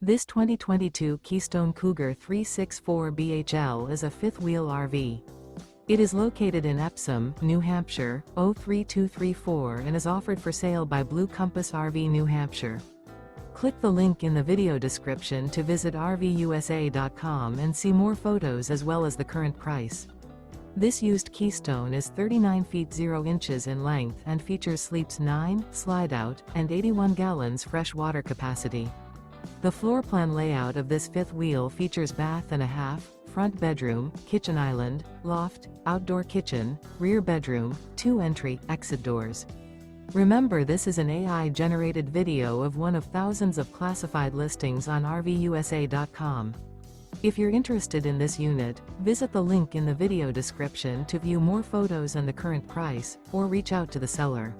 This 2022 Keystone Cougar 364BHL is a fifth-wheel RV. It is located in Epsom, New Hampshire, 03234 and is offered for sale by Blue Compass RV New Hampshire. Click the link in the video description to visit RVUSA.com and see more photos as well as the current price. This used Keystone is 39 feet 0 inches in length and features sleeps 9, Slideout, and 81 gallons fresh water capacity. The floor plan layout of this fifth wheel features bath and a half, front bedroom, kitchen island, loft, outdoor kitchen, rear bedroom, 2 entry, exit doors. Remember, this is an AI-generated video of one of thousands of classified listings on RVUSA.com. If you're interested in this unit, visit the link in the video description to view more photos and the current price, or reach out to the seller.